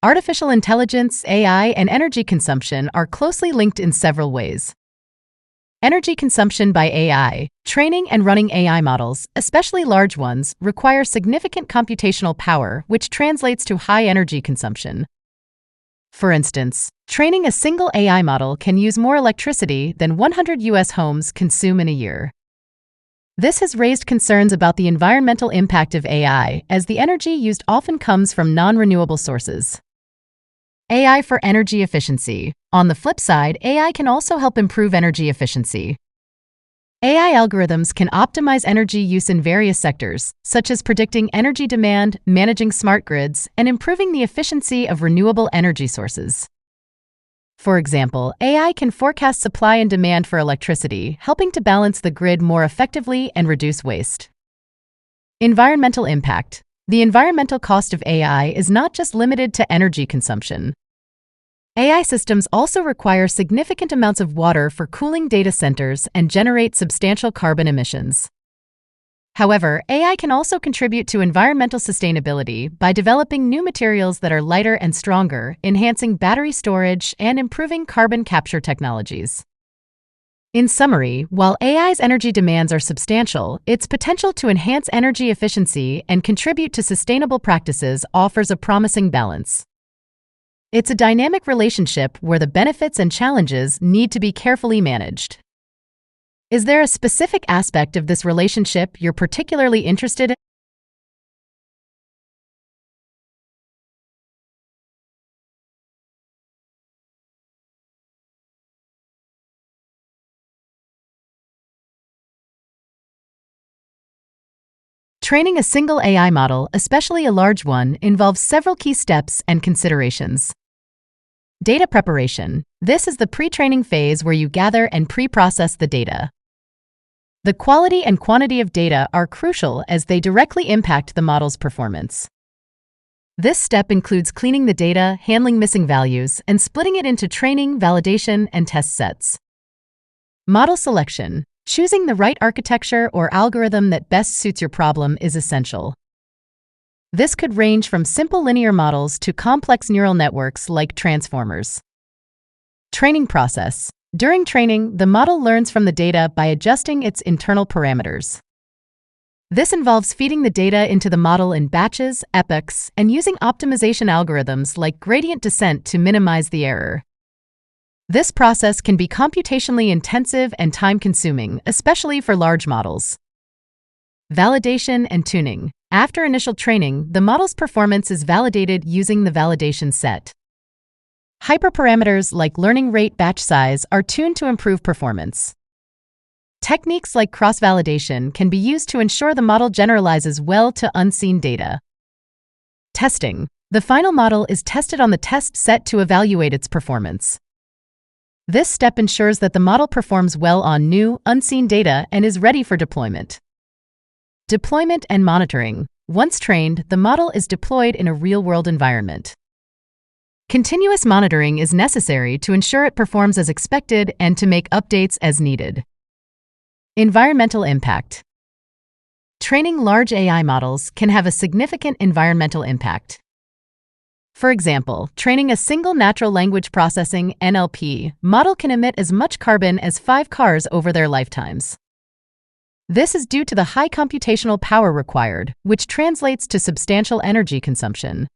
Artificial intelligence, AI, and energy consumption are closely linked in several ways. Energy consumption by AI. Training and running AI models, especially large ones, require significant computational power, which translates to high energy consumption. For instance, training a single AI model can use more electricity than 100 US homes consume in a year. This has raised concerns about the environmental impact of AI, as the energy used often comes from non-renewable sources. AI for energy efficiency. On the flip side, AI can also help improve energy efficiency. AI algorithms can optimize energy use in various sectors, such as predicting energy demand, managing smart grids, and improving the efficiency of renewable energy sources. For example, AI can forecast supply and demand for electricity, helping to balance the grid more effectively and reduce waste. Environmental impact. The environmental cost of AI is not just limited to energy consumption. AI systems also require significant amounts of water for cooling data centers and generate substantial carbon emissions. However, AI can also contribute to environmental sustainability by developing new materials that are lighter and stronger, enhancing battery storage, and improving carbon capture technologies. In summary, while AI's energy demands are substantial, its potential to enhance energy efficiency and contribute to sustainable practices offers a promising balance. It's a dynamic relationship where the benefits and challenges need to be carefully managed. Is there a specific aspect of this relationship you're particularly interested in? Training a single AI model, especially a large one, involves several key steps and considerations. Data preparation. This is the pre-training phase where you gather and pre-process the data. The quality and quantity of data are crucial as they directly impact the model's performance. This step includes cleaning the data, handling missing values, and splitting it into training, validation, and test sets. Model selection. Choosing the right architecture or algorithm that best suits your problem is essential. This could range from simple linear models to complex neural networks like transformers. Training process. During training, the model learns from the data by adjusting its internal parameters. This involves feeding the data into the model in batches, epochs, and using optimization algorithms like gradient descent to minimize the error. This process can be computationally intensive and time-consuming, especially for large models. Validation and tuning. After initial training, the model's performance is validated using the validation set. Hyperparameters like learning rate, batch size are tuned to improve performance. Techniques like cross-validation can be used to ensure the model generalizes well to unseen data. Testing. The final model is tested on the test set to evaluate its performance. This step ensures that the model performs well on new, unseen data and is ready for deployment. Deployment and monitoring. Once trained, the model is deployed in a real-world environment. Continuous monitoring is necessary to ensure it performs as expected and to make updates as needed. Environmental impact. Training large AI models can have a significant environmental impact. For example, training a single natural language processing (NLP) model can emit as much carbon as 5 cars over their lifetimes. This is due to the high computational power required, which translates to substantial energy consumption.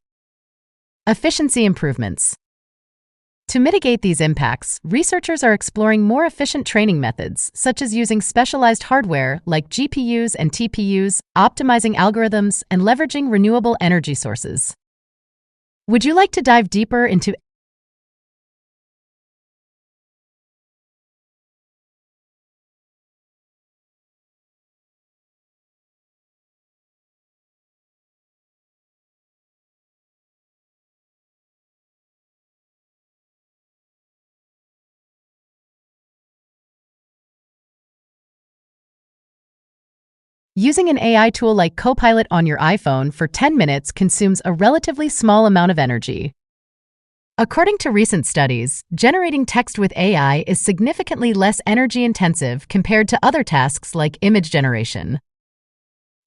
Efficiency improvements. To mitigate these impacts, researchers are exploring more efficient training methods, such as using specialized hardware like GPUs and TPUs, optimizing algorithms, and leveraging renewable energy sources. Would you like to dive deeper into Using an AI tool like Copilot on your iPhone for 10 minutes consumes a relatively small amount of energy. According to recent studies, generating text with AI is significantly less energy-intensive compared to other tasks like image generation.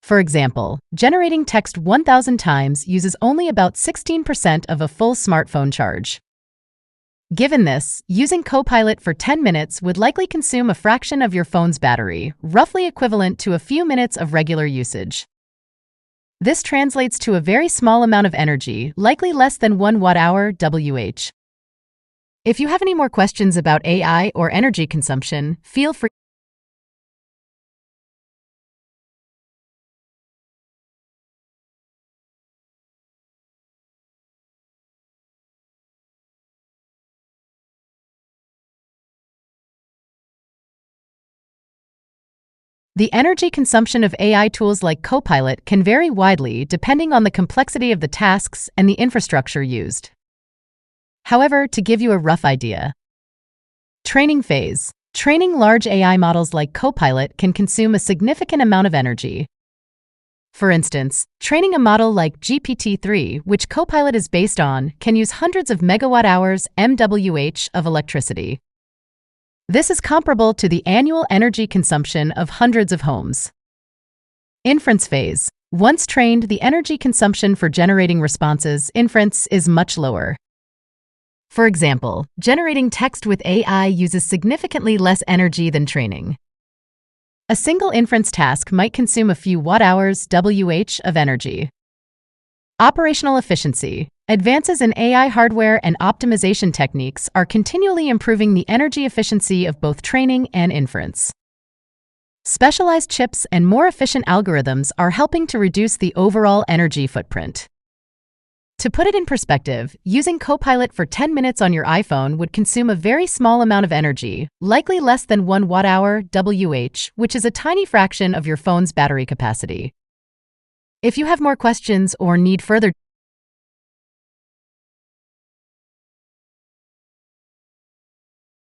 For example, generating text 1,000 times uses only about 16% of a full smartphone charge. Given this, using Copilot for 10 minutes would likely consume a fraction of your phone's battery, roughly equivalent to a few minutes of regular usage. This translates to a very small amount of energy, likely less than 1 watt-hour (WH). If you have any more questions about AI or energy consumption, feel free. The energy consumption of AI tools like Copilot can vary widely depending on the complexity of the tasks and the infrastructure used. However, to give you a rough idea, training phase. Training large AI models like Copilot can consume a significant amount of energy. For instance, training a model like GPT-3, which Copilot is based on, can use hundreds of megawatt-hours (MWH) of electricity. This is comparable to the annual energy consumption of hundreds of homes. Inference phase. Once trained, the energy consumption for generating responses inference is much lower. For example, generating text with AI uses significantly less energy than training. A single inference task might consume a few watt-hours (WH) of energy. Operational efficiency. Advances in AI hardware and optimization techniques are continually improving the energy efficiency of both training and inference. Specialized chips and more efficient algorithms are helping to reduce the overall energy footprint. To put it in perspective, using Copilot for 10 minutes on your iPhone would consume a very small amount of energy, likely less than 1 watt-hour (WH), which is a tiny fraction of your phone's battery capacity. If you have more questions or need further